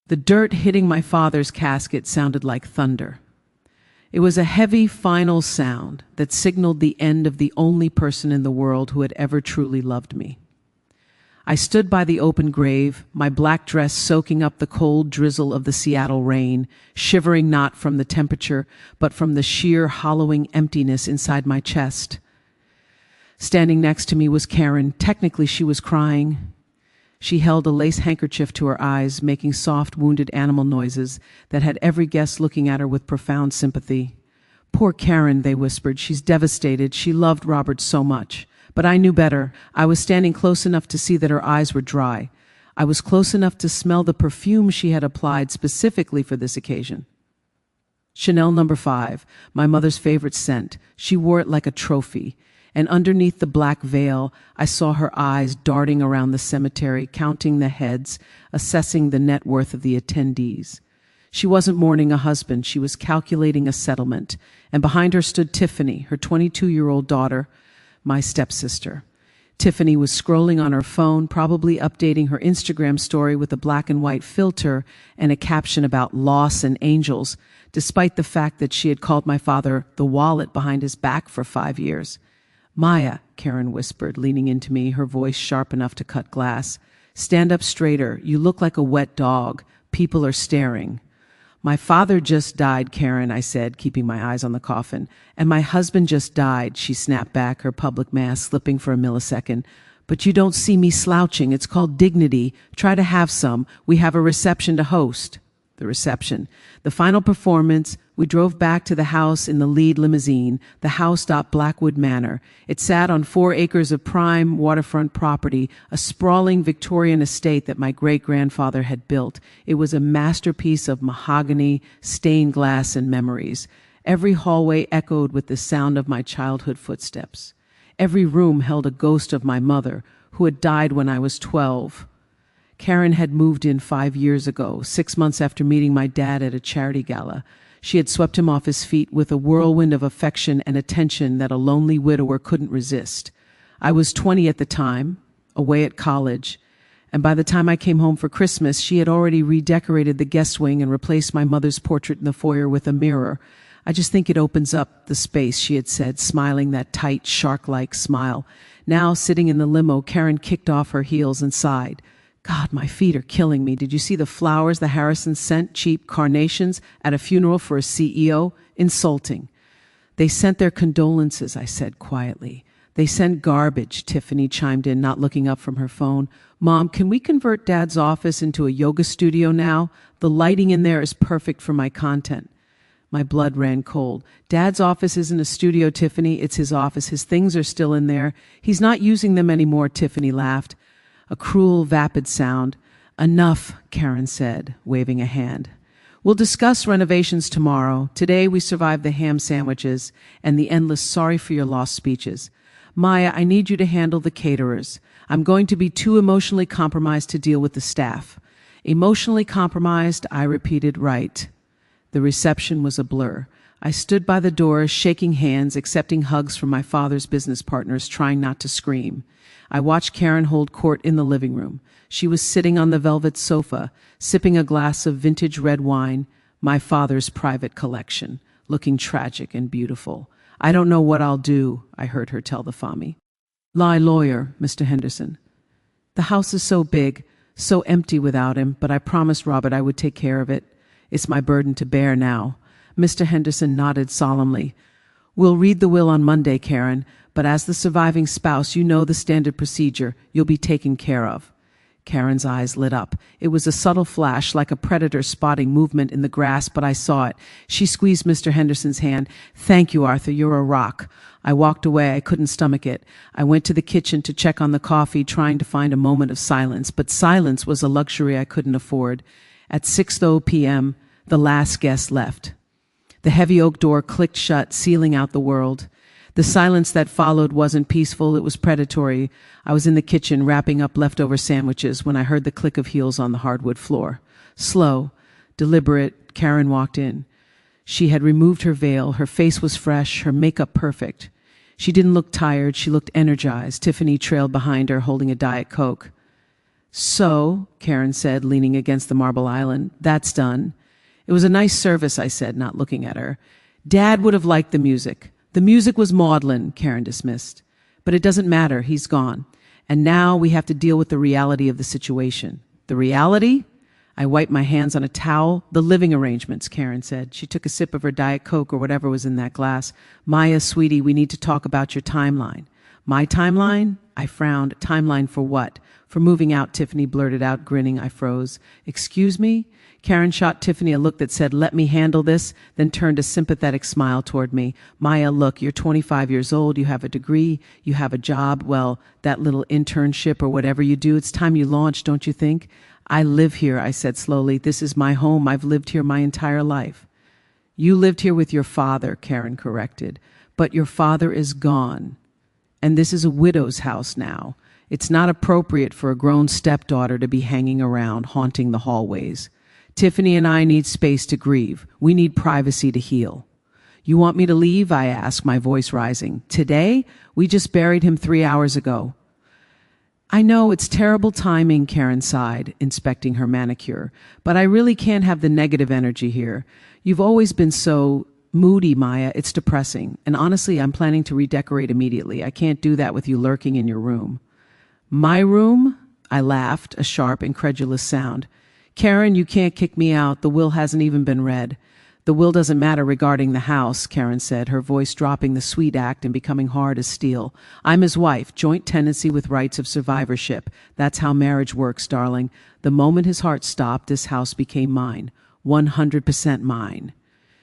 The dirt hitting my father's casket sounded like thunder. It was a heavy, final sound that signaled the end of the only person in the world who had ever truly loved me. I stood by the open grave, my black dress soaking up the cold drizzle of the Seattle rain, shivering not from the temperature, but from the sheer hollowing emptiness inside my chest. Standing next to me was Karen. Technically, she was crying. She held a lace handkerchief to her eyes, making soft, wounded animal noises that had every guest looking at her with profound sympathy. "Poor Karen," they whispered. "She's devastated. She loved Robert so much." But I knew better. I was standing close enough to see that her eyes were dry. I was close enough to smell the perfume she had applied specifically for this occasion. Chanel No. 5, my mother's favorite scent. She wore it like a trophy. And underneath the black veil, I saw her eyes darting around the cemetery, counting the heads, assessing the net worth of the attendees. She wasn't mourning a husband, she was calculating a settlement. And behind her stood Tiffany, her 22-year-old daughter, my stepsister. Tiffany was scrolling on her phone, probably updating her Instagram story with a black and white filter and a caption about loss and angels, despite the fact that she had called my father the wallet behind his back for 5 years. "Maya," Karen whispered, leaning into me, her voice sharp enough to cut glass. "Stand up straighter. You look like a wet dog. People are staring." "My father just died, Karen," I said, keeping my eyes on the coffin. "And my husband just died," she snapped back, her public mask slipping for a millisecond. "But you don't see me slouching. It's called dignity. Try to have some. We have a reception to host." The reception. The final performance, we drove back to the house in the lead limousine, the house Blackwood Manor. It sat on 4 acres of prime waterfront property, a sprawling Victorian estate that my great-grandfather had built. It was a masterpiece of mahogany, stained glass, and memories. Every hallway echoed with the sound of my childhood footsteps. Every room held a ghost of my mother, who had died when I was 12. Karen had moved in 5 years ago, 6 months after meeting my dad at a charity gala. She had swept him off his feet with a whirlwind of affection and attention that a lonely widower couldn't resist. I was 20 at the time, away at college, and by the time I came home for Christmas, she had already redecorated the guest wing and replaced my mother's portrait in the foyer with a mirror. "I just think it opens up the space," she had said, smiling that tight, shark-like smile. Now, sitting in the limo, Karen kicked off her heels and sighed. "God, my feet are killing me. Did you see the flowers the Harrisons sent? Cheap carnations at a funeral for a CEO? Insulting." "They sent their condolences," I said quietly. "They sent garbage," Tiffany chimed in, not looking up from her phone. "Mom, can we convert Dad's office into a yoga studio now? The lighting in there is perfect for my content." My blood ran cold. "Dad's office isn't a studio, Tiffany. It's his office. His things are still in there. He's not using them anymore," Tiffany laughed. A cruel, vapid sound. "Enough," Karen said, waving a hand. "We'll discuss renovations tomorrow. Today we survived the ham sandwiches and the endless sorry for your loss speeches. Maya, I need you to handle the caterers. I'm going to be too emotionally compromised to deal with the staff." "Emotionally compromised," I repeated, "right." The reception was a blur. I stood by the door, shaking hands, accepting hugs from my father's business partners, trying not to scream. I watched Karen hold court in the living room. She was sitting on the velvet sofa, sipping a glass of vintage red wine, my father's private collection, looking tragic and beautiful. "I don't know what I'll do," I heard her tell the Fami. "Lie lawyer, Mr. Henderson. The house is so big, so empty without him, but I promised Robert I would take care of it. It's my burden to bear now." Mr. Henderson nodded solemnly. "We'll read the will on Monday, Karen, but as the surviving spouse, you know the standard procedure. You'll be taken care of." Karen's eyes lit up. It was a subtle flash, like a predator spotting movement in the grass, but I saw it. She squeezed Mr. Henderson's hand. "Thank you, Arthur. You're a rock." I walked away. I couldn't stomach it. I went to the kitchen to check on the coffee, trying to find a moment of silence, but silence was a luxury I couldn't afford. At 6:00 p.m., the last guest left. The heavy oak door clicked shut, sealing out the world. The silence that followed wasn't peaceful, it was predatory. I was in the kitchen wrapping up leftover sandwiches when I heard the click of heels on the hardwood floor. Slow, deliberate, Karen walked in. She had removed her veil, her face was fresh, her makeup perfect. She didn't look tired, she looked energized. Tiffany trailed behind her, holding a Diet Coke. So, Karen said, leaning against the marble island, that's done. It was a nice service, I said, not looking at her. Dad would have liked the music. The music was maudlin, Karen dismissed. But it doesn't matter, he's gone. And now we have to deal with the reality of the situation. The reality? I wiped my hands on a towel. The living arrangements, Karen said. She took a sip of her Diet Coke or whatever was in that glass. Maya, sweetie, we need to talk about your timeline. My timeline? I frowned. Timeline for what? For moving out, Tiffany blurted out, grinning. I froze. Excuse me? Karen shot Tiffany a look that said, let me handle this, then turned a sympathetic smile toward me. Maya, look, you're 25 years old, you have a degree, you have a job, well, that little internship or whatever you do, it's time you launch, don't you think? I live here, I said slowly. This is my home. I've lived here my entire life. You lived here with your father, Karen corrected, but your father is gone. And this is a widow's house now. It's not appropriate for a grown stepdaughter to be hanging around, haunting the hallways. Tiffany and I need space to grieve. We need privacy to heal. You want me to leave? I asked, my voice rising. Today? We just buried him 3 hours ago. I know it's terrible timing, Karen sighed, inspecting her manicure, but I really can't have the negative energy here. You've always been so moody, Maya. It's depressing. And honestly, I'm planning to redecorate immediately. I can't do that with you lurking in your room. My room? I laughed, a sharp, incredulous sound. Karen, you can't kick me out. The will hasn't even been read. The will doesn't matter regarding the house, Karen said, her voice dropping the sweet act and becoming hard as steel. I'm his wife, joint tenancy with rights of survivorship. That's how marriage works, darling. The moment his heart stopped, this house became mine. 100% mine.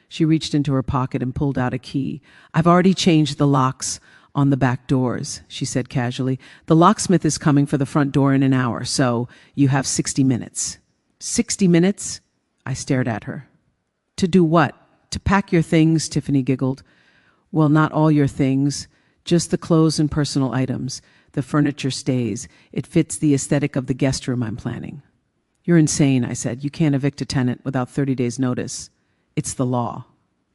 She reached into her pocket and pulled out a key. I've already changed the locks on the back doors, she said casually. The locksmith is coming for the front door in an hour, so you have 60 minutes. 60 minutes? I stared at her. To do what? To pack your things, Tiffany giggled. Well, not all your things, just the clothes and personal items. The furniture stays. It fits the aesthetic of the guest room I'm planning. You're insane, I said. You can't evict a tenant without 30 days' notice. It's the law.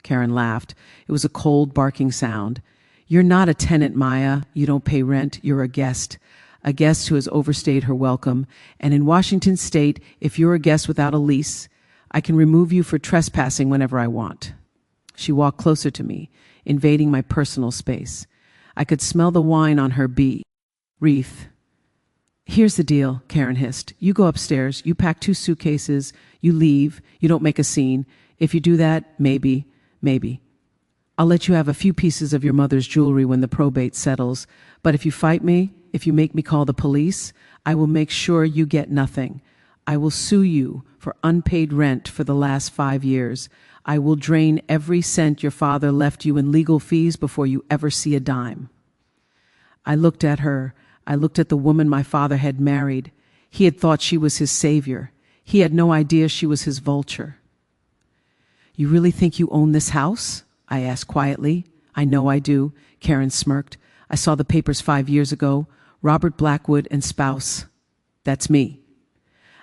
Karen laughed. It was a cold, barking sound. You're not a tenant, Maya. You don't pay rent. You're a guest who has overstayed her welcome. And in Washington State, if you're a guest without a lease, I can remove you for trespassing whenever I want. She walked closer to me, invading my personal space. I could smell the wine on her wreath. Here's the deal, Karen hissed. You go upstairs, you pack 2 suitcases, you leave, you don't make a scene. If you do that, maybe. I'll let you have a few pieces of your mother's jewelry when the probate settles. But if you fight me, if you make me call the police, I will make sure you get nothing. I will sue you for unpaid rent for the last 5 years. I will drain every cent your father left you in legal fees before you ever see a dime. I looked at her. I looked at the woman my father had married. He had thought she was his savior. He had no idea she was his vulture. You really think you own this house? I asked quietly. I know I do, Karen smirked. I saw the papers 5 years ago. Robert Blackwood and spouse. That's me.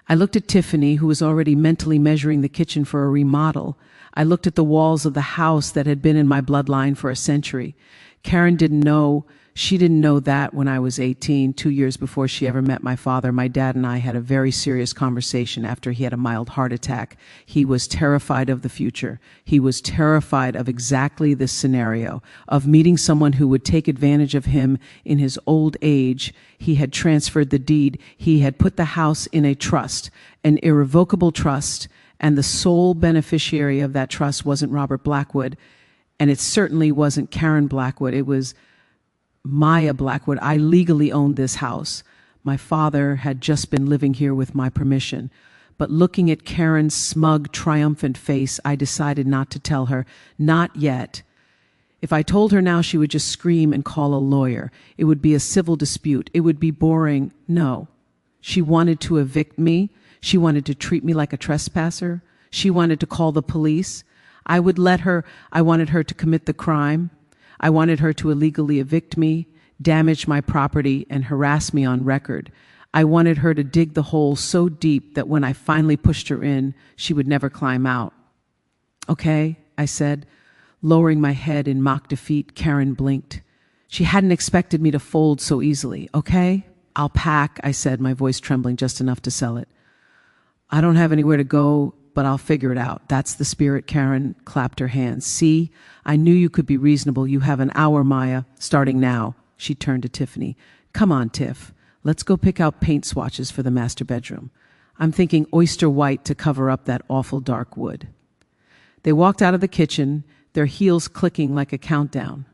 I looked at Tiffany, who was already mentally measuring the kitchen for a remodel. I looked at the walls of the house that had been in my bloodline for a century. Karen didn't know. She didn't know that when I was 18, 2 years before she ever met my father. My dad and I had a very serious conversation after he had a mild heart attack. He was terrified of the future. He was terrified of exactly this scenario, of meeting someone who would take advantage of him in his old age. He had transferred the deed. He had put the house in a trust, an irrevocable trust, and the sole beneficiary of that trust wasn't Robert Blackwood, and it certainly wasn't Karen Blackwood. It was Maya Blackwood. I legally owned this house. My father had just been living here with my permission. But looking at Karen's smug, triumphant face, I decided not to tell her. Not yet. If I told her now, she would just scream and call a lawyer. It would be a civil dispute. It would be boring. No. She wanted to evict me. She wanted to treat me like a trespasser. She wanted to call the police. I would let her. I wanted her to commit the crime. I wanted her to illegally evict me, damage my property, and harass me on record. I wanted her to dig the hole so deep that when I finally pushed her in, she would never climb out. Okay, I said, lowering my head in mock defeat. Karen blinked. She hadn't expected me to fold so easily. Okay? I'll pack, I said, my voice trembling just enough to sell it. I don't have anywhere to go, but I'll figure it out. That's the spirit. Karen clapped her hands. See, I knew you could be reasonable. You have an hour, Maya, starting now. She turned to Tiffany. Come on, Tiff. Let's go pick out paint swatches for the master bedroom. I'm thinking oyster white to cover up that awful dark wood. They walked out of the kitchen, their heels clicking like a countdown.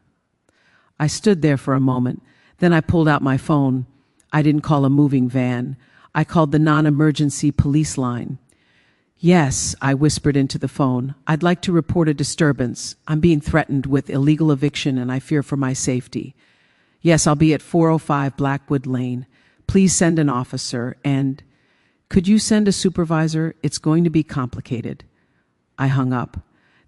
I stood there for a moment. Then I pulled out my phone. I didn't call a moving van. I called the non-emergency police line. Yes, I whispered into the phone. I'd like to report a disturbance. I'm being threatened with illegal eviction and I fear for my safety. Yes, I'll be at 405 Blackwood Lane. Please send an officer and could you send a supervisor? It's going to be complicated. I hung up.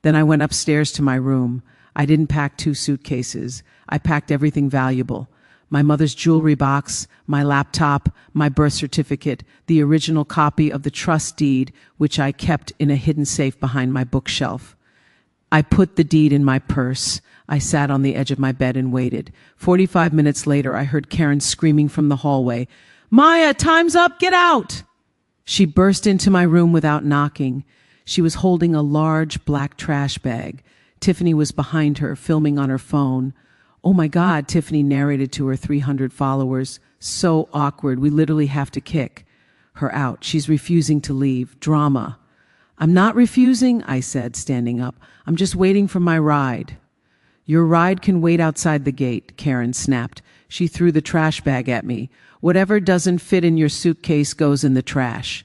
Then I went upstairs to my room. I didn't pack 2 suitcases. I packed everything valuable. My mother's jewelry box, my laptop, my birth certificate, the original copy of the trust deed, which I kept in a hidden safe behind my bookshelf. I put the deed in my purse. I sat on the edge of my bed and waited. 45 minutes later, I heard Karen screaming from the hallway, "Maya, time's up, get out!" She burst into my room without knocking. She was holding a large black trash bag. Tiffany was behind her, filming on her phone. "Oh my God," Tiffany narrated to her 300 followers. "So awkward. We literally have to kick her out. She's refusing to leave. Drama." "I'm not refusing," I said, standing up. "I'm just waiting for my ride." "Your ride can wait outside the gate," Karen snapped. She threw the trash bag at me. "Whatever doesn't fit in your suitcase goes in the trash.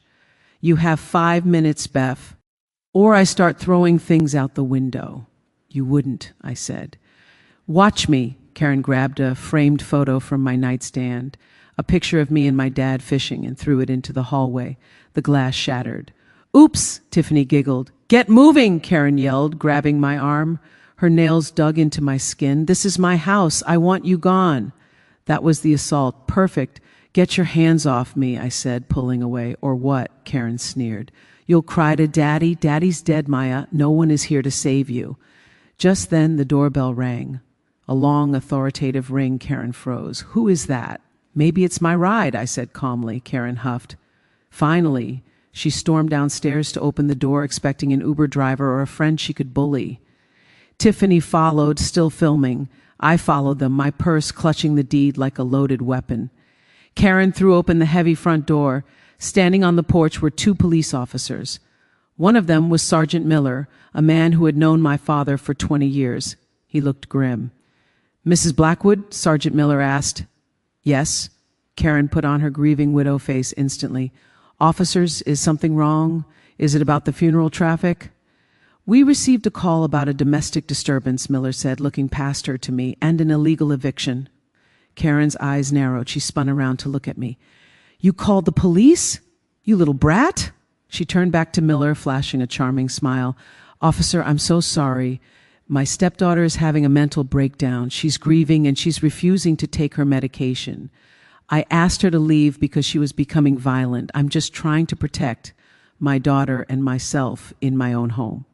You have 5 minutes, Beth. Or I start throwing things out the window." "You wouldn't," I said. "Watch me." Karen grabbed a framed photo from my nightstand, a picture of me and my dad fishing, and threw it into the hallway. The glass shattered. "Oops," Tiffany giggled. "Get moving," Karen yelled, grabbing my arm. Her nails dug into my skin. "This is my house. I want you gone." That was the assault. "Perfect. Get your hands off me," I said, pulling away. "Or what?" Karen sneered. "You'll cry to Daddy? Daddy's dead, Maya. No one is here to save you." Just then the doorbell rang. A long, authoritative ring. Karen froze. "Who is that?" "Maybe it's my ride," I said calmly. Karen huffed. Finally, she stormed downstairs to open the door, expecting an Uber driver or a friend she could bully. Tiffany followed, still filming. I followed them, my purse clutching the deed like a loaded weapon. Karen threw open the heavy front door. Standing on the porch were 2 police officers. One of them was Sergeant Miller, a man who had known my father for 20 years. He looked grim. "Mrs. Blackwood?" Sergeant Miller asked. "Yes." Karen put on her grieving widow face instantly. "Officers, is something wrong? Is it about the funeral traffic?" "We received a call about a domestic disturbance," Miller said, looking past her to me, "and an illegal eviction." Karen's eyes narrowed. She spun around to look at me. "You called the police? You little brat?" She turned back to Miller, flashing a charming smile. "Officer, I'm so sorry. My stepdaughter is having a mental breakdown. She's grieving and she's refusing to take her medication. I asked her to leave because she was becoming violent. I'm just trying to protect my daughter and myself in my own home."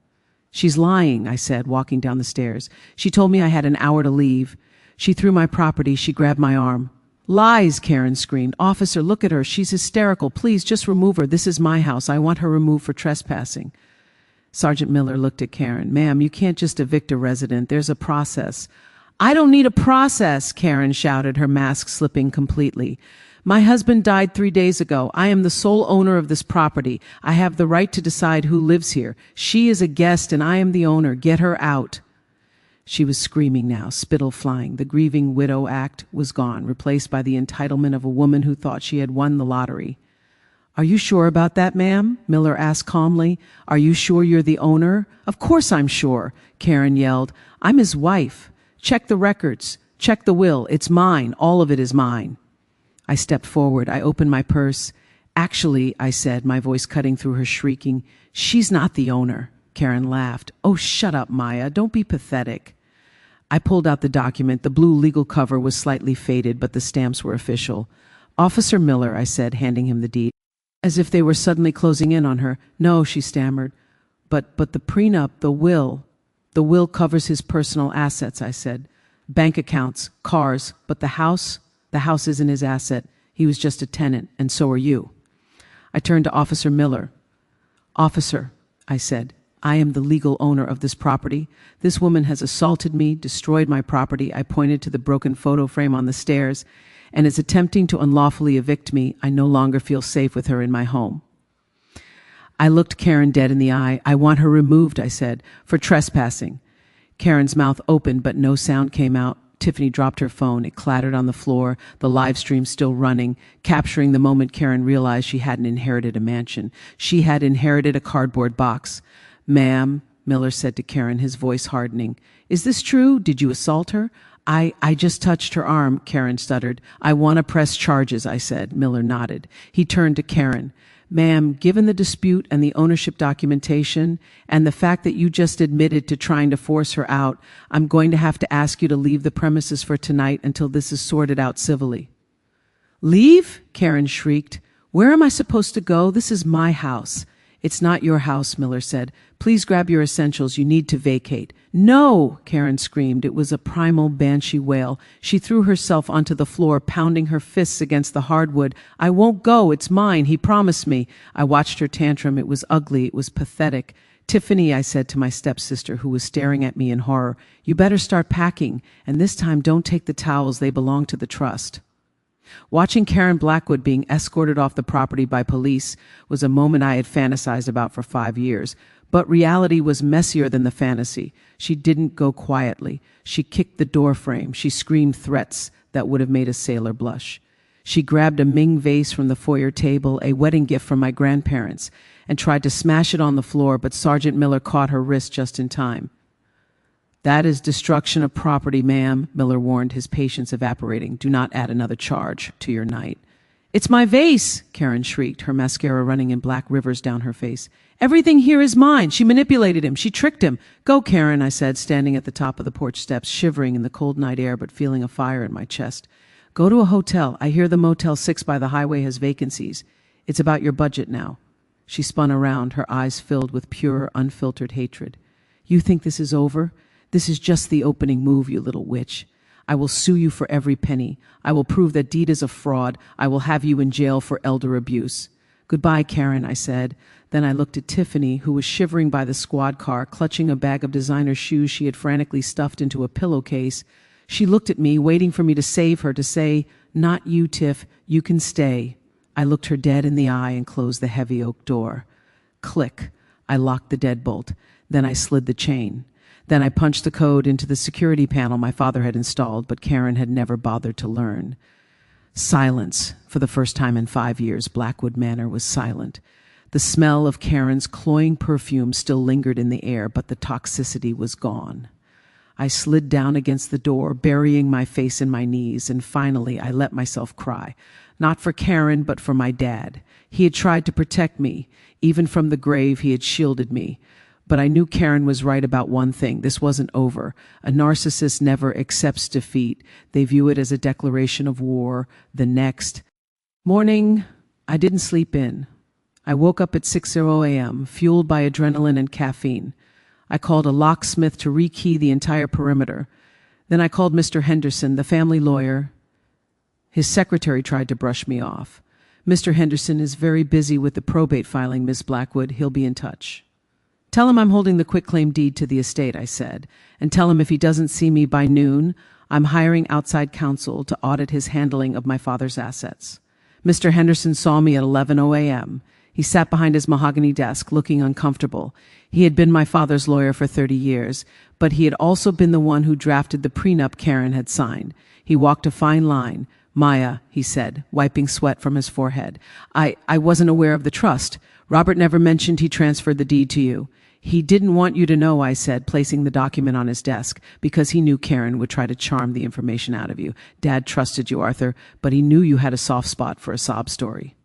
"She's lying," I said, walking down the stairs. "She told me I had an hour to leave. She threw my property. She grabbed my arm." "Lies," Karen screamed. "Officer, look at her. She's hysterical. Please just remove her. This is my house. I want her removed for trespassing." Sergeant Miller looked at Karen. "Ma'am, you can't just evict a resident. There's a process." "I don't need a process," Karen shouted, her mask slipping completely. "My husband died 3 days ago. I am the sole owner of this property. I have the right to decide who lives here. She is a guest and I am the owner. Get her out." She was screaming now, spittle flying. The grieving widow act was gone, replaced by the entitlement of a woman who thought she had won the lottery. "Are you sure about that, ma'am?" Miller asked calmly. "Are you sure you're the owner?" "Of course I'm sure," Karen yelled. "I'm his wife. Check the records. Check the will. It's mine. All of it is mine." I stepped forward. I opened my purse. "Actually," I said, my voice cutting through her shrieking, "she's not the owner." Karen laughed. "Oh, shut up, Maya. Don't be pathetic." I pulled out the document. The blue legal cover was slightly faded, but the stamps were official. "Officer Miller," I said, handing him the deed, as if they were suddenly closing in on her. "No," she stammered. But the prenup, the will. The will covers his personal assets," I said. "Bank accounts, cars, but the house isn't his asset. He was just a tenant, and so are you. I turned to Officer Miller. Officer, I said, I am the legal owner of this property. This woman has assaulted me, destroyed my property. I pointed to the broken photo frame on the stairs, and is attempting to unlawfully evict me. I no longer feel safe with her in my home. I looked Karen dead in the eye. I want her removed, I said, for trespassing. Karen's mouth opened, but no sound came out. Tiffany dropped her phone. It clattered on the floor, the live stream still running, capturing the moment Karen realized she hadn't inherited a mansion. She had inherited a cardboard box. Ma'am, Miller said to Karen, his voice hardening. Is this true? Did you assault her? I just touched her arm, Karen stuttered. I want to press charges, I said. Miller nodded. He turned to Karen. Ma'am, given the dispute and the ownership documentation and the fact that you just admitted to trying to force her out, I'm going to have to ask you to leave the premises for tonight until this is sorted out civilly. Leave? Karen shrieked. Where am I supposed to go? This is my house. It's not your house, Miller said. Please grab your essentials. You need to vacate. No, Karen screamed. It was a primal banshee wail. She threw herself onto the floor, pounding her fists against the hardwood. I won't go. It's mine. He promised me. I watched her tantrum. It was ugly. It was pathetic. Tiffany, I said to my stepsister, who was staring at me in horror, you better start packing, and this time don't take the towels. They belong to the trust. Watching Karen Blackwood being escorted off the property by police was a moment I had fantasized about for 5 years. But reality was messier than the fantasy. She didn't go quietly. She kicked the door frame. She screamed threats that would have made a sailor blush. She grabbed a Ming vase from the foyer table, a wedding gift from my grandparents, and tried to smash it on the floor, but Sergeant Miller caught her wrist just in time. That is destruction of property, ma'am, Miller warned, his patience evaporating. Do not add another charge to your night. It's my vase, Karen shrieked, her mascara running in black rivers down her face. Everything here is mine. She manipulated him. She tricked him. Go, Karen, I said, standing at the top of the porch steps, shivering in the cold night air but feeling a fire in my chest. Go to a hotel. I hear the Motel 6 by the highway has vacancies. It's about your budget now. She spun around, her eyes filled with pure, unfiltered hatred. You think this is over? This is just the opening move, you little witch. I will sue you for every penny. I will prove that Deed is a fraud. I will have you in jail for elder abuse. Goodbye, Karen, I said. Then I looked at Tiffany, who was shivering by the squad car, clutching a bag of designer shoes she had frantically stuffed into a pillowcase. She looked at me, waiting for me to save her, to say, Not you, Tiff. You can stay. I looked her dead in the eye and closed the heavy oak door. Click. I locked the deadbolt. Then I slid the chain. Then I punched the code into the security panel my father had installed, but Karen had never bothered to learn. Silence. For the first time in 5 years, Blackwood Manor was silent. The smell of Karen's cloying perfume still lingered in the air, but the toxicity was gone. I slid down against the door, burying my face in my knees, and finally I let myself cry. Not for Karen, but for my dad. He had tried to protect me. Even from the grave, he had shielded me. But I knew Karen was right about one thing. This wasn't over. A narcissist never accepts defeat. They view it as a declaration of war. The next morning, I didn't sleep in. I woke up at 6:00 a.m., fueled by adrenaline and caffeine. I called a locksmith to rekey the entire perimeter. Then I called Mr. Henderson, the family lawyer. His secretary tried to brush me off. Mr. Henderson is very busy with the probate filing, Miss Blackwood. He'll be in touch. Tell him I'm holding the quitclaim deed to the estate, I said, and tell him if he doesn't see me by noon, I'm hiring outside counsel to audit his handling of my father's assets. Mr. Henderson saw me at 11:00 a.m. He sat behind his mahogany desk, looking uncomfortable. He had been my father's lawyer for 30 years, but he had also been the one who drafted the prenup Karen had signed. He walked a fine line. Maya, he said, wiping sweat from his forehead. I wasn't aware of the trust. Robert never mentioned he transferred the deed to you. He didn't want you to know, I said, placing the document on his desk, because he knew Karen would try to charm the information out of you. Dad trusted you, Arthur, but he knew you had a soft spot for a sob story.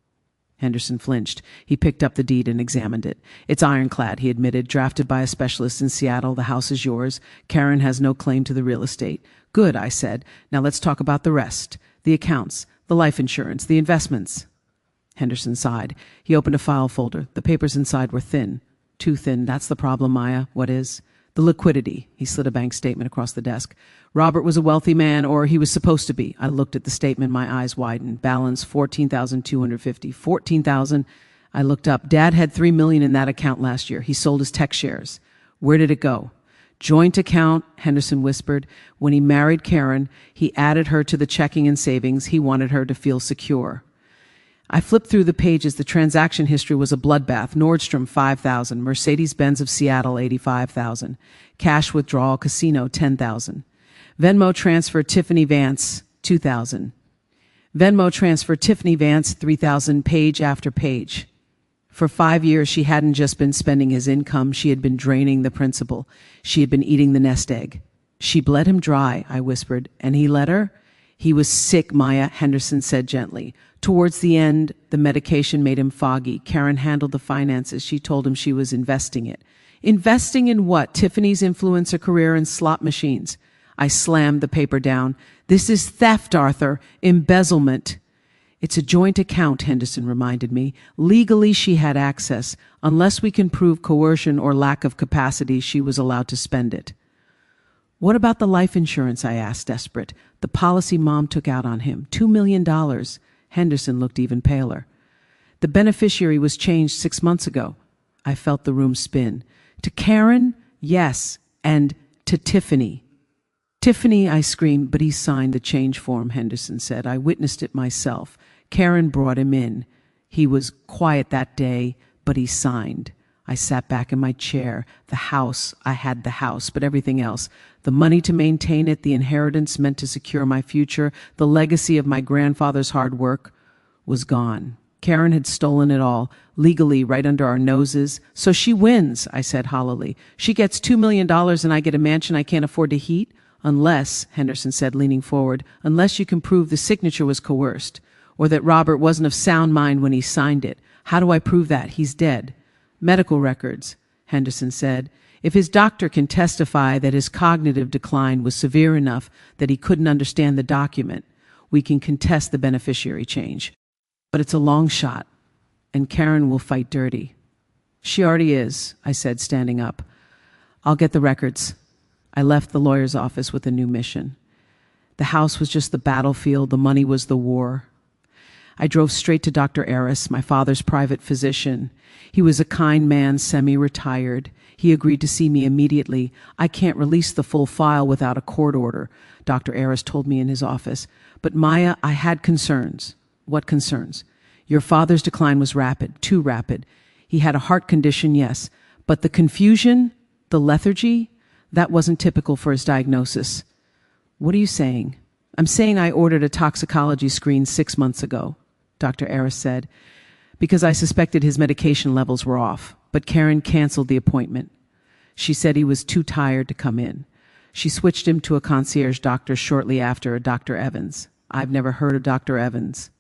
Henderson flinched. He picked up the deed and examined it. It's ironclad, he admitted, drafted by a specialist in Seattle. The house is yours. Karen has no claim to the real estate. Good, I said. Now let's talk about the rest. The accounts, the life insurance, the investments. Henderson sighed. He opened a file folder. The papers inside were thin. Too thin. That's the problem, Maya. What is? The liquidity. He slid a bank statement across the desk. Robert was a wealthy man, or he was supposed to be. I looked at the statement, my eyes widened. Balance $14,250. $14,000. I looked up. Dad had $3 million in that account last year. He sold his tech shares. Where did it go? Joint account, Henderson whispered. When he married Karen, he added her to the checking and savings. He wanted her to feel secure. I flipped through the pages. The transaction history was a bloodbath. Nordstrom, $5,000. Mercedes-Benz of Seattle, $85,000. Cash withdrawal, casino, $10,000. Venmo transfer, Tiffany Vance, $2,000. Venmo transfer, Tiffany Vance, $3,000, page after page. For 5 years, she hadn't just been spending his income. She had been draining the principal. She had been eating the nest egg. She bled him dry, I whispered. And he let her? He was sick, Maya, Henderson said gently. Towards the end, the medication made him foggy. Karen handled the finances. She told him she was investing it. Investing in what? Tiffany's influencer career in slot machines. I slammed the paper down. This is theft, Arthur. Embezzlement. It's a joint account, Henderson reminded me. Legally, she had access. Unless we can prove coercion or lack of capacity, she was allowed to spend it. What about the life insurance? I asked, desperate. The policy Mom took out on him. $2 million. Henderson looked even paler. The beneficiary was changed 6 months ago. I felt the room spin. To Karen? Yes. And to Tiffany. Tiffany, I screamed, but he signed the change form, Henderson said. I witnessed it myself. Karen brought him in. He was quiet that day, but he signed. I sat back in my chair. The house, I had the house, but everything else. The money to maintain it, the inheritance meant to secure my future, the legacy of my grandfather's hard work was gone. Karen had stolen it all, legally, right under our noses. So she wins, I said hollowly. She gets $2 million and I get a mansion I can't afford to heat? Unless, Henderson said, leaning forward, unless you can prove the signature was coerced, or that Robert wasn't of sound mind when he signed it. How do I prove that? He's dead. Medical records, Henderson said. If his doctor can testify that his cognitive decline was severe enough that he couldn't understand the document, we can contest the beneficiary change. But it's a long shot, and Karen will fight dirty. She already is, I said, standing up. I'll get the records. I left the lawyer's office with a new mission. The house was just the battlefield. The money was the war. I drove straight to Dr. Eris, my father's private physician. He was a kind man, semi-retired. He agreed to see me immediately. I can't release the full file without a court order, Dr. Eris told me in his office. But Maya, I had concerns. What concerns? Your father's decline was rapid, too rapid. He had a heart condition, yes. But the confusion, the lethargy, that wasn't typical for his diagnosis. What are you saying? I'm saying I ordered a toxicology screen 6 months ago, Dr. Eris said, because I suspected his medication levels were off. But Karen canceled the appointment. She said he was too tired to come in. She switched him to a concierge doctor shortly after, a Dr. Evans. I've never heard of Dr. Evans.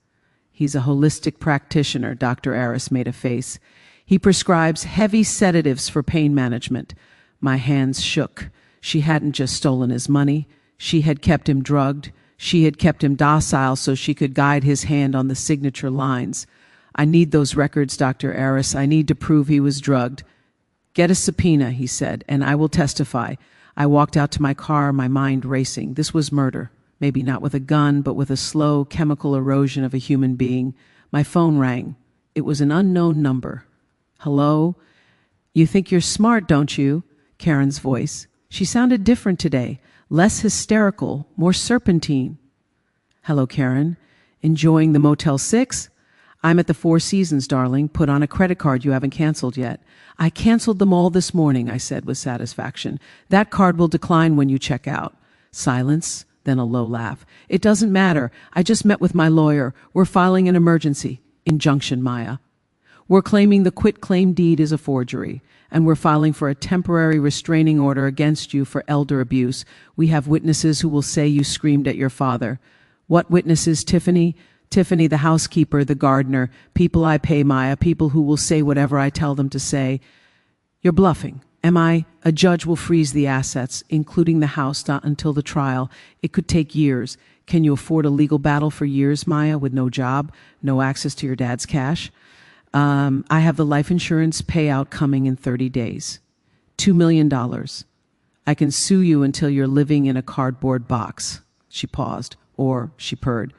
He's a holistic practitioner, Dr. Eris made a face. He prescribes heavy sedatives for pain management. My hands shook. She hadn't just stolen his money. She had kept him drugged. She had kept him docile so she could guide his hand on the signature lines. I need those records, Dr. Eris. I need to prove he was drugged. Get a subpoena, he said, and I will testify. I walked out to my car, my mind racing. This was murder. Maybe not with a gun, but with a slow chemical erosion of a human being. My phone rang. It was an unknown number. Hello? You think you're smart, don't you? Karen's voice. She sounded different today, less hysterical, more serpentine. Hello, Karen. Enjoying the Motel 6? I'm at the Four Seasons, darling. Put on a credit card you haven't canceled yet. I canceled them all this morning, I said with satisfaction. That card will decline when you check out. Silence, then a low laugh. It doesn't matter. I just met with my lawyer. We're filing an emergency. Injunction, Maya. We're claiming the quitclaim deed is a forgery, and we're filing for a temporary restraining order against you for elder abuse. We have witnesses who will say you screamed at your father. What witnesses, Tiffany? Tiffany, the housekeeper, the gardener, people I pay, Maya, people who will say whatever I tell them to say. You're bluffing. Am I? A judge will freeze the assets, including the house, not until the trial. It could take years. Can you afford a legal battle for years, Maya, with no job, no access to your dad's cash? I have the life insurance payout coming in 30 days. $2 million. I can sue you until you're living in a cardboard box. She paused, or she purred.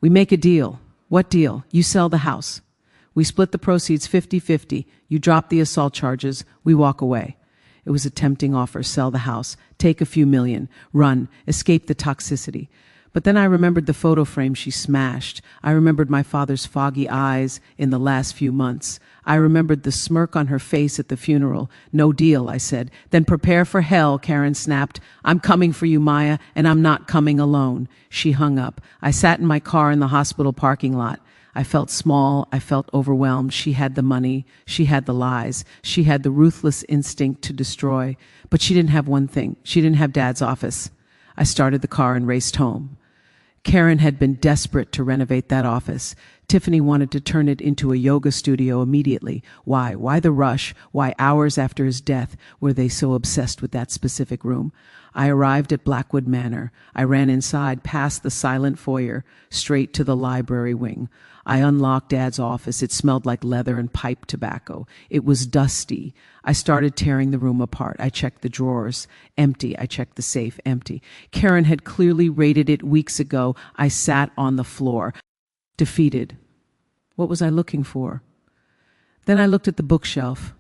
We make a deal. What deal? You sell the house. We split the proceeds 50-50. You drop the assault charges. We walk away. It was a tempting offer. Sell the house. Take a few million. Run. Escape the toxicity. But then I remembered the photo frame she smashed. I remembered my father's foggy eyes in the last few months. I remembered the smirk on her face at the funeral. No deal, I said. Then prepare for hell, Karen snapped. I'm coming for you, Maya, and I'm not coming alone. She hung up. I sat in my car in the hospital parking lot. I felt small. I felt overwhelmed. She had the money. She had the lies. She had the ruthless instinct to destroy. But she didn't have one thing. She didn't have Dad's office. I started the car and raced home. Karen had been desperate to renovate that office. Tiffany wanted to turn it into a yoga studio immediately. Why? Why the rush? Why hours after his death were they so obsessed with that specific room? I arrived at Blackwood Manor. I ran inside, past the silent foyer, straight to the library wing. I unlocked Dad's office. It smelled like leather and pipe tobacco. It was dusty. I started tearing the room apart. I checked the drawers. Empty. I checked the safe. Empty. Karen had clearly raided it weeks ago. I sat on the floor, defeated. What was I looking for? Then I looked at the bookshelf.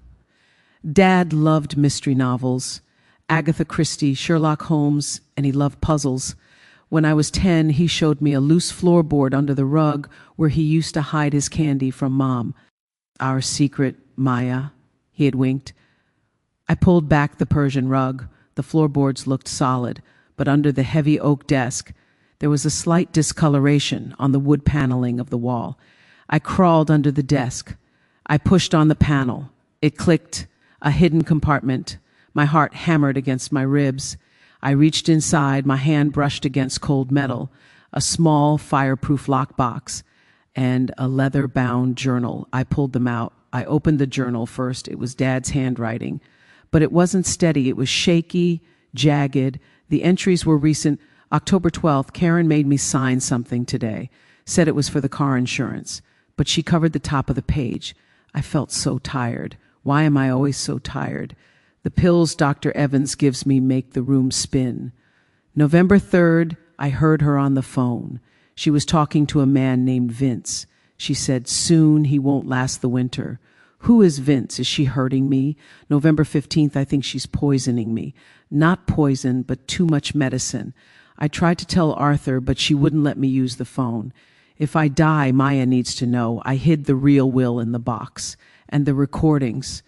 Dad loved mystery novels, Agatha Christie, Sherlock Holmes, and he loved puzzles. When I was 10, he showed me a loose floorboard under the rug where he used to hide his candy from Mom. Our secret, Maya, he had winked. I pulled back the Persian rug. The floorboards looked solid, but under the heavy oak desk, there was a slight discoloration on the wood paneling of the wall. I crawled under the desk. I pushed on the panel. It clicked, a hidden compartment. My heart hammered against my ribs. I reached inside, my hand brushed against cold metal, a small fireproof lockbox, and a leather-bound journal. I pulled them out. I opened the journal first. It was Dad's handwriting. But it wasn't steady. It was shaky, jagged. The entries were recent. October 12th, Karen made me sign something today. Said it was for the car insurance. But she covered the top of the page. I felt so tired. Why am I always so tired? The pills Dr. Evans gives me make the room spin. November 3rd, I heard her on the phone. She was talking to a man named Vince. She said, soon he won't last the winter. Who is Vince? Is she hurting me? November 15th, I think she's poisoning me. Not poison, but too much medicine. I tried to tell Arthur, but she wouldn't let me use the phone. If I die, Maya needs to know. I hid the real will in the box. And the recordings.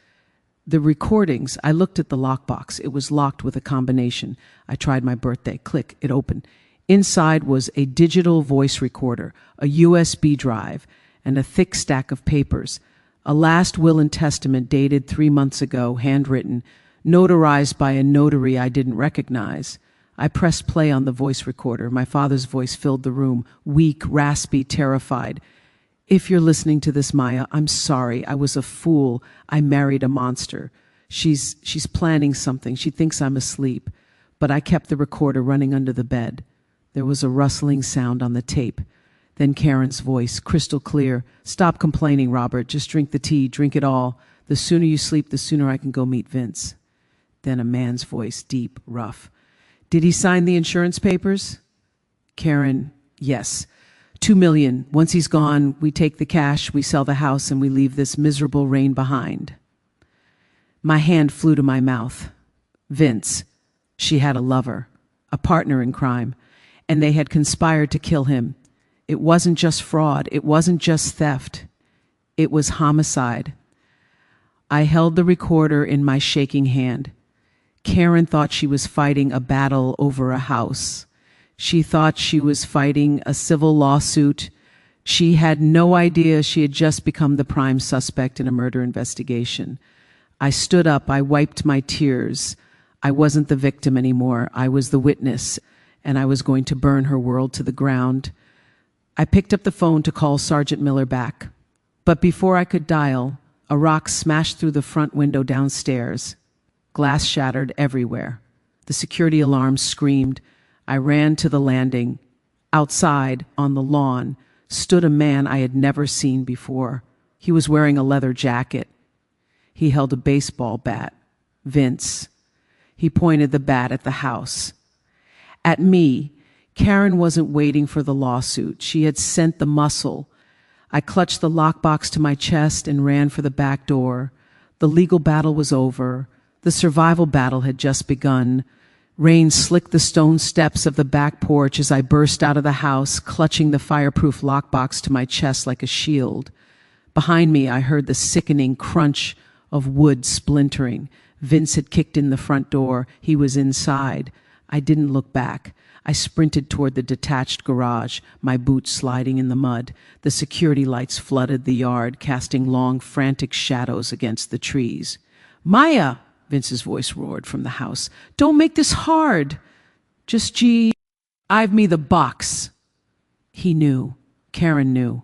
I looked at the lockbox. It was locked with a combination. I tried my birthday. Click, it opened. Inside was a digital voice recorder, a USB drive, and a thick stack of papers. A last will and testament dated 3 months ago, handwritten, notarized by a notary I didn't recognize. I pressed play on the voice recorder. My father's voice filled the room, weak, raspy, terrified. If you're listening to this, Maya, I'm sorry. I was a fool. I married a monster. She's planning something. She thinks I'm asleep. But I kept the recorder running under the bed. There was a rustling sound on the tape. Then Karen's voice, crystal clear. Stop complaining, Robert. Just drink the tea. Drink it all. The sooner you sleep, the sooner I can go meet Vince. Then a man's voice, deep, rough. Did he sign the insurance papers? Karen, yes. 2 million. Once he's gone, we take the cash, we sell the house, and we leave this miserable reign behind. My hand flew to my mouth. Vince. She had a lover, a partner in crime, and they had conspired to kill him. It wasn't just fraud. It wasn't just theft. It was homicide. I held the recorder in my shaking hand. Karen thought she was fighting a battle over a house. She thought she was fighting a civil lawsuit. She had no idea she had just become the prime suspect in a murder investigation. I stood up. I wiped my tears. I wasn't the victim anymore. I was the witness, and I was going to burn her world to the ground. I picked up the phone to call Sergeant Miller back. But before I could dial, a rock smashed through the front window downstairs. Glass shattered everywhere. The security alarm screamed. I ran to the landing. Outside, on the lawn, stood a man I had never seen before. He was wearing a leather jacket. He held a baseball bat. Vince. He pointed the bat at the house. At me. Karen wasn't waiting for the lawsuit. She had sent the muscle. I clutched the lockbox to my chest and ran for the back door. The legal battle was over. The survival battle had just begun. Rain slicked the stone steps of the back porch as I burst out of the house, clutching the fireproof lockbox to my chest like a shield. Behind me, I heard the sickening crunch of wood splintering. Vince had kicked in the front door. He was inside. I didn't look back. I sprinted toward the detached garage, my boots sliding in the mud. The security lights flooded the yard, casting long, frantic shadows against the trees. "Maya!" Vince's voice roared from the house. "Don't make this hard. Just give me the box." He knew. Karen knew.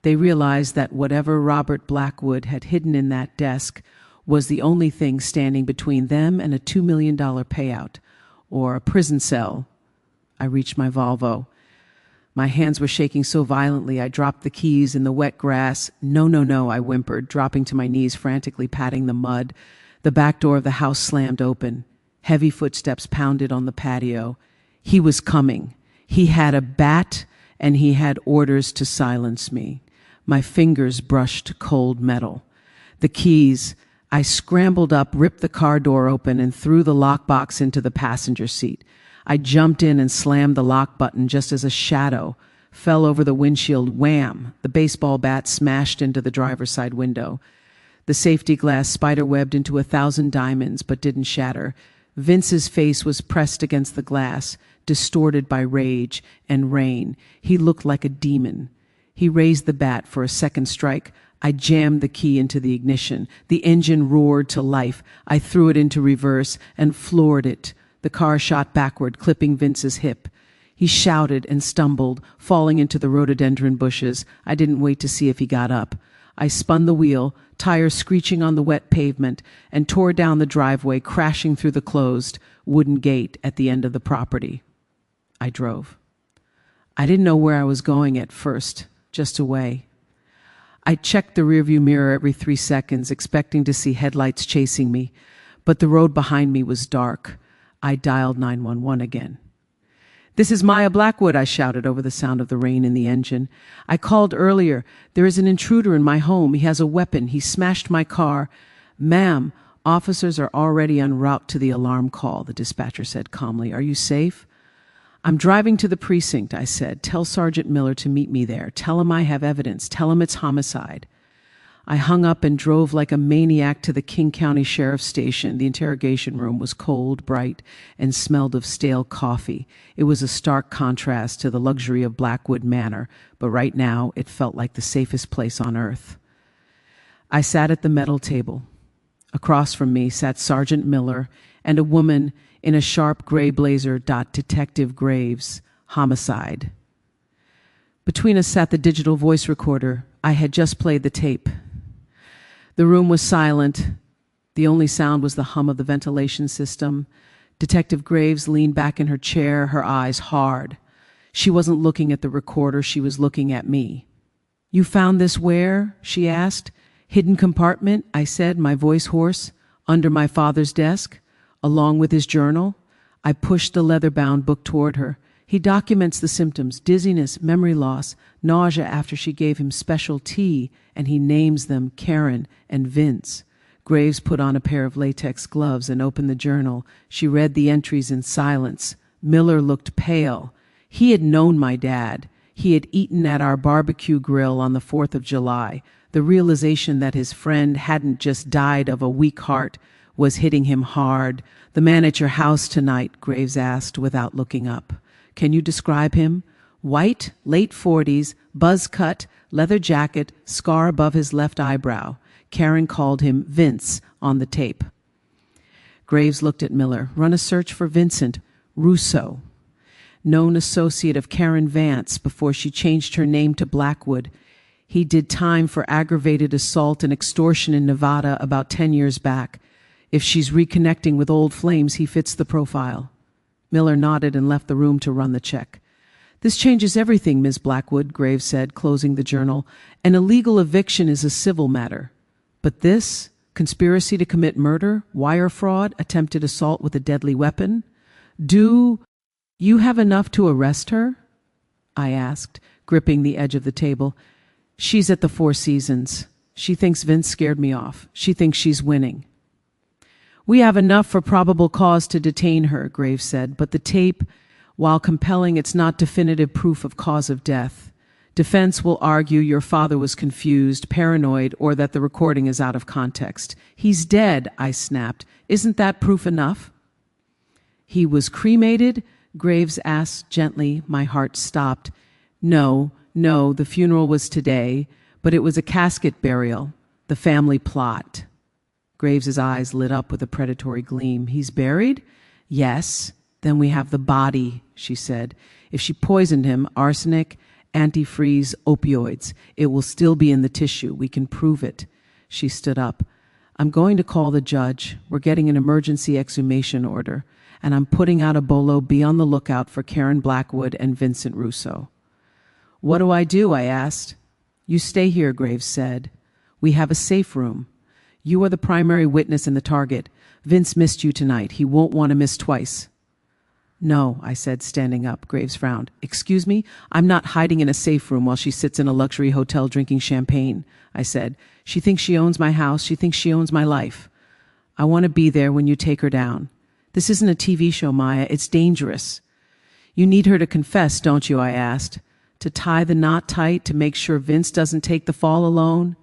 They realized that whatever Robert Blackwood had hidden in that desk was the only thing standing between them and a $2 million payout, or a prison cell. I reached my Volvo. My hands were shaking so violently I dropped the keys in the wet grass. "No, no, no," I whimpered, dropping to my knees, frantically patting the mud. The back door of the house slammed open. Heavy footsteps pounded on the patio. He was coming. He had a bat, and he had orders to silence me. My fingers brushed cold metal. The keys. I scrambled up, ripped the car door open, and threw the lockbox into the passenger seat. I jumped in and slammed the lock button just as a shadow fell over the windshield. Wham! The baseball bat smashed into the driver's side window. The safety glass spiderwebbed into 1,000 diamonds, but didn't shatter. Vince's face was pressed against the glass, distorted by rage and rain. He looked like a demon. He raised the bat for a second strike. I jammed the key into the ignition. The engine roared to life. I threw it into reverse and floored it. The car shot backward, clipping Vince's hip. He shouted and stumbled, falling into the rhododendron bushes. I didn't wait to see if he got up. I spun the wheel, tires screeching on the wet pavement, and tore down the driveway, crashing through the closed wooden gate at the end of the property. I drove. I didn't know where I was going at first, just away. I checked the rearview mirror every 3 seconds, expecting to see headlights chasing me, but the road behind me was dark. I dialed 911 again. "This is Maya Blackwood," I shouted over the sound of the rain in the engine. "I called earlier. There is an intruder in my home. He has a weapon. He smashed my car." "Ma'am, officers are already en route to the alarm call," the dispatcher said calmly. "Are you safe?" "I'm driving to the precinct," I said. "Tell Sergeant Miller to meet me there. Tell him I have evidence. Tell him it's homicide." I hung up and drove like a maniac to the King County Sheriff's Station. The interrogation room was cold, bright, and smelled of stale coffee. It was a stark contrast to the luxury of Blackwood Manor, but right now it felt like the safest place on earth. I sat at the metal table. Across from me sat Sergeant Miller and a woman in a sharp gray blazer. Detective Graves, homicide. Between us sat the digital voice recorder. I had just played the tape. The room was silent. The only sound was the hum of the ventilation system. Detective Graves leaned back in her chair, her eyes hard. She wasn't looking at the recorder, she was looking at me. "You found this where?" she asked. "Hidden compartment," I said, my voice hoarse. "Under my father's desk, along with his journal." I pushed the leather-bound book toward her. He documents the symptoms: dizziness, memory loss, nausea after she gave him special tea, and he names them Karen and Vince. Graves put on a pair of latex gloves and opened the journal. She read the entries in silence. Miller looked pale. He had known my dad. He had eaten at our barbecue grill on the 4th of July. The realization that his friend hadn't just died of a weak heart was hitting him hard. "The man at your house tonight?" Graves asked without looking up. "Can you describe him?" "White, late 40s, buzz cut, leather jacket, scar above his left eyebrow." Karen called him Vince on the tape. Graves looked at Miller. "Run a search for Vincent Russo, known associate of Karen Vance before she changed her name to Blackwood. He did time for aggravated assault and extortion in Nevada about 10 years back. If she's reconnecting with old flames, he fits the profile." Miller nodded and left the room to run the check. "This changes everything, Ms. Blackwood," Graves said, closing the journal. "An illegal eviction is a civil matter. But this conspiracy to commit murder, wire fraud, attempted assault with a deadly weapon. Do you have enough to arrest her? I asked, gripping the edge of the table. She's at the Four Seasons. She thinks Vince scared me off. She thinks she's winning. We have enough for probable cause to detain her, Graves said, but the tape, while compelling, it's not definitive proof of cause of death. Defense will argue your father was confused, paranoid, or that the recording is out of context. He's dead, I snapped. Isn't that proof enough? He was cremated? Graves asked gently. My heart stopped. No, the funeral was today, but it was a casket burial, the family plot. Graves's eyes lit up with a predatory gleam. He's buried? Yes. Then we have the body, she said. If she poisoned him, arsenic, antifreeze, opioids, it will still be in the tissue. We can prove it. She stood up. I'm going to call the judge. We're getting an emergency exhumation order, and I'm putting out a bolo. Be on the lookout for Karen Blackwood and Vincent Russo. What do? I asked. You stay here, Graves said. We have a safe room. You are the primary witness and the target. Vince missed you tonight. He won't want to miss twice. No, I said, standing up. Graves frowned. Excuse me? I'm not hiding in a safe room while she sits in a luxury hotel drinking champagne, I said. She thinks she owns my house. She thinks she owns my life. I want to be there when you take her down. This isn't a TV show, Maya. It's dangerous. You need her to confess, don't you? I asked. To tie the knot tight, to make sure Vince doesn't take the fall alone?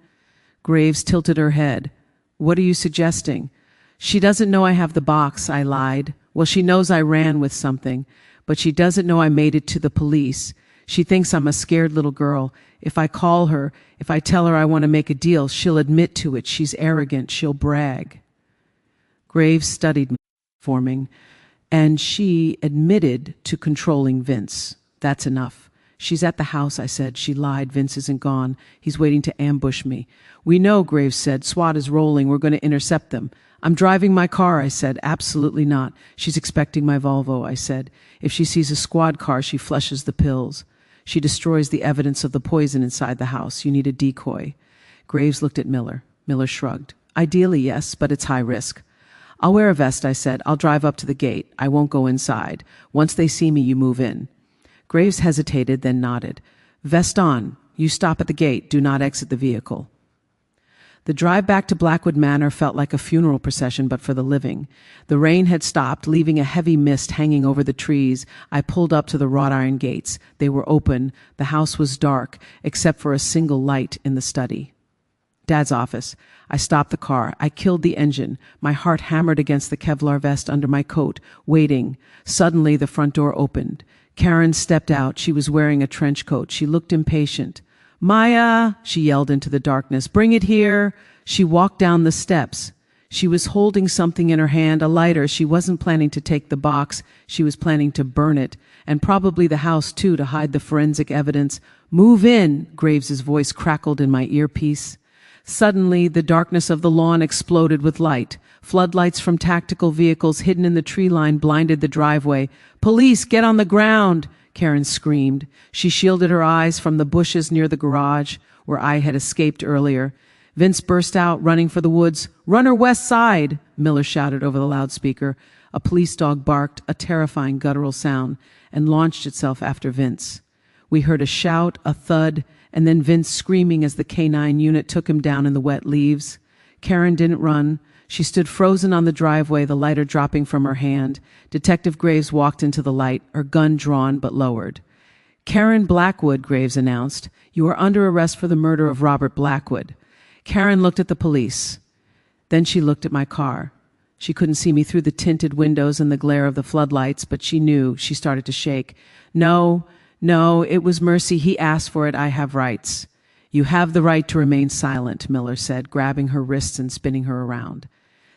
Graves tilted her head. What are you suggesting? She doesn't know I have the box, I lied. Well, she knows I ran with something, but she doesn't know I made it to the police. She thinks I'm a scared little girl. If I call her, if I tell her I want to make a deal, she'll admit to it. She's arrogant. She'll brag. Graves studied me, forming, and she admitted to controlling Vince. That's enough. She's at the house, I said. She lied. Vince isn't gone. He's waiting to ambush me. We know, Graves said. SWAT is rolling. We're going to intercept them. I'm driving my car, I said. Absolutely not. She's expecting my Volvo, I said. If she sees a squad car, she flushes the pills. She destroys the evidence of the poison inside the house. You need a decoy. Graves looked at Miller. Miller shrugged. Ideally, yes, but it's high risk. I'll wear a vest, I said. I'll drive up to the gate. I won't go inside. Once they see me, you move in. Graves hesitated, then nodded. Vest on. You stop at the gate. Do not exit the vehicle. The drive back to Blackwood Manor felt like a funeral procession, but for the living. The rain had stopped, leaving a heavy mist hanging over the trees. I pulled up to the wrought iron gates. They were open. The house was dark, except for a single light in the study. Dad's office. I stopped the car. I killed the engine. My heart hammered against the Kevlar vest under my coat, waiting. Suddenly, the front door opened. Karen stepped out. She was wearing a trench coat. She looked impatient. Maya, she yelled into the darkness, bring it here. She walked down the steps. She was holding something in her hand, a lighter. She wasn't planning to take the box. She was planning to burn it, and probably the house, too, to hide the forensic evidence. Move in, Graves's voice crackled in my earpiece. Suddenly, the darkness of the lawn exploded with light. Floodlights from tactical vehicles hidden in the tree line blinded the driveway. Police, get on the ground! Karen screamed. She shielded her eyes from the bushes near the garage, where I had escaped earlier. Vince burst out, running for the woods. Run her west side, Miller shouted over the loudspeaker. A police dog barked, a terrifying guttural sound, and launched itself after Vince. We heard a shout, a thud, and then Vince screaming as the K-9 unit took him down in the wet leaves. Karen didn't run. She stood frozen on the driveway, the lighter dropping from her hand. Detective Graves walked into the light, her gun drawn but lowered. Karen Blackwood, Graves announced. You are under arrest for the murder of Robert Blackwood. Karen looked at the police. Then she looked at my car. She couldn't see me through the tinted windows and the glare of the floodlights, but she knew. She started to shake. No, it was mercy. He asked for it. I have rights. You have the right to remain silent, Miller said, grabbing her wrists and spinning her around.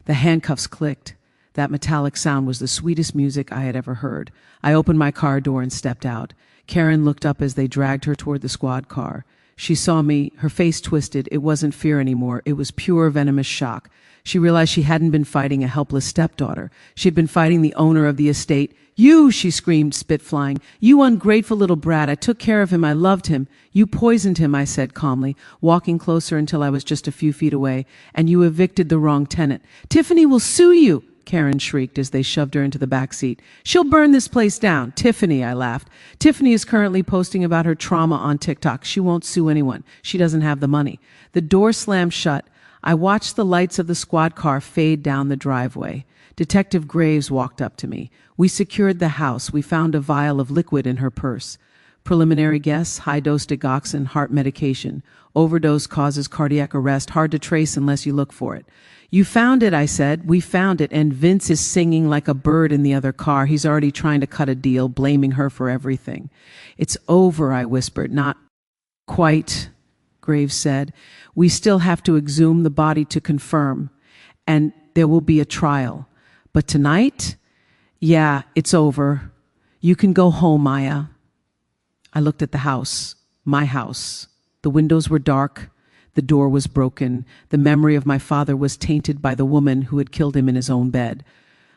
The handcuffs clicked. That metallic sound was the sweetest music I had ever heard. I opened my car door and stepped out. Karen looked up as they dragged her toward the squad car. She saw me, her face twisted. It wasn't fear anymore. It was pure venomous shock. She realized she hadn't been fighting a helpless stepdaughter. She had been fighting the owner of the estate. "You," she screamed, spit flying. "You ungrateful little brat. I took care of him. I loved him. You poisoned him," I said calmly, walking closer until I was just a few feet away. "And you evicted the wrong tenant." "Tiffany will sue you," Karen shrieked as they shoved her into the back seat. "She'll burn this place down." "Tiffany," I laughed. "Tiffany is currently posting about her trauma on TikTok. She won't sue anyone. She doesn't have the money." The door slammed shut. I watched the lights of the squad car fade down the driveway. Detective Graves walked up to me. "We secured the house. We found a vial of liquid in her purse. Preliminary guess, high-dose digoxin, heart medication. Overdose causes cardiac arrest, hard to trace unless you look for it." "You found it," I said. "We found it, and Vince is singing like a bird in the other car. He's already trying to cut a deal, blaming her for everything." "It's over," I whispered. "Not quite," Graves said. "We still have to exhume the body to confirm, and there will be a trial. But tonight, yeah, it's over. You can go home, Maya." I looked at the house, my house. The windows were dark. The door was broken. The memory of my father was tainted by the woman who had killed him in his own bed.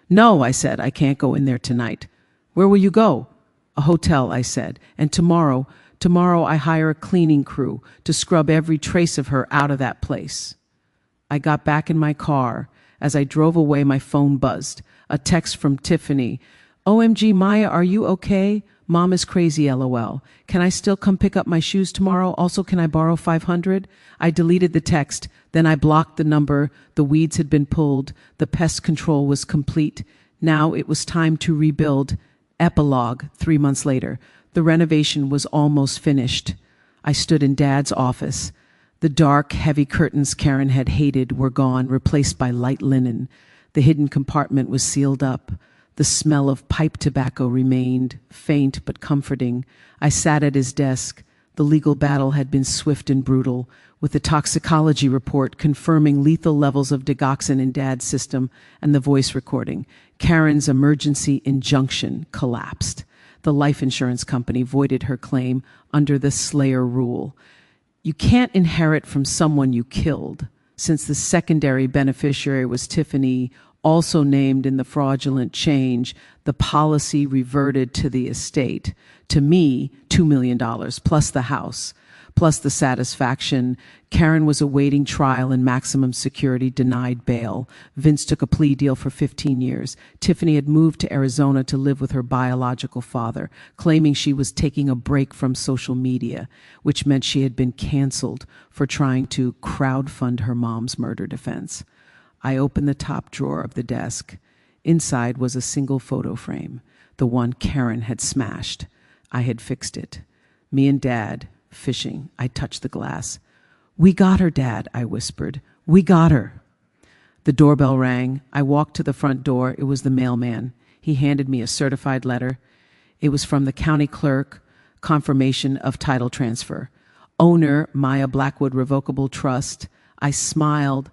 "No," I said, "I can't go in there tonight." "Where will you go?" "A hotel," I said. "And tomorrow I hire a cleaning crew to scrub every trace of her out of that place." I got back in my car. As I drove away, my phone buzzed. A text from Tiffany. "OMG, Maya, are you okay? Mom is crazy, LOL. Can I still come pick up my shoes tomorrow? Also, can I borrow $500? I deleted the text. Then I blocked the number. The weeds had been pulled. The pest control was complete. Now it was time to rebuild. Epilogue, 3 months later. The renovation was almost finished. I stood in Dad's office. The dark, heavy curtains Karen had hated were gone, replaced by light linen. The hidden compartment was sealed up. The smell of pipe tobacco remained, faint but comforting. I sat at his desk. The legal battle had been swift and brutal, with the toxicology report confirming lethal levels of digoxin in Dad's system and the voice recording. Karen's emergency injunction collapsed. The life insurance company voided her claim under the Slayer rule. You can't inherit from someone you killed. Since the secondary beneficiary was Tiffany, also named in the fraudulent change, the policy reverted to the estate. To me, $2 million, plus the house, plus the satisfaction. Karen was awaiting trial in maximum security, denied bail. Vince took a plea deal for 15 years. Tiffany had moved to Arizona to live with her biological father, claiming she was taking a break from social media, which meant she had been canceled for trying to crowdfund her mom's murder defense. I opened the top drawer of the desk. Inside was a single photo frame, the one Karen had smashed. I had fixed it. Me and Dad, fishing. I touched the glass. "We got her, Dad," I whispered. "We got her." The doorbell rang. I walked to the front door. It was the mailman. He handed me a certified letter. It was from the county clerk, confirmation of title transfer. Owner, Maya Blackwood Revocable Trust. I smiled.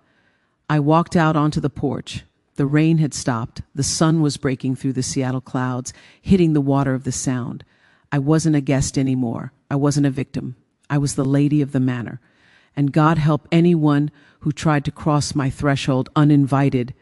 I walked out onto the porch. The rain had stopped. The sun was breaking through the Seattle clouds, hitting the water of the Sound. I wasn't a guest anymore. I wasn't a victim. I was the lady of the manor. And God help anyone who tried to cross my threshold uninvited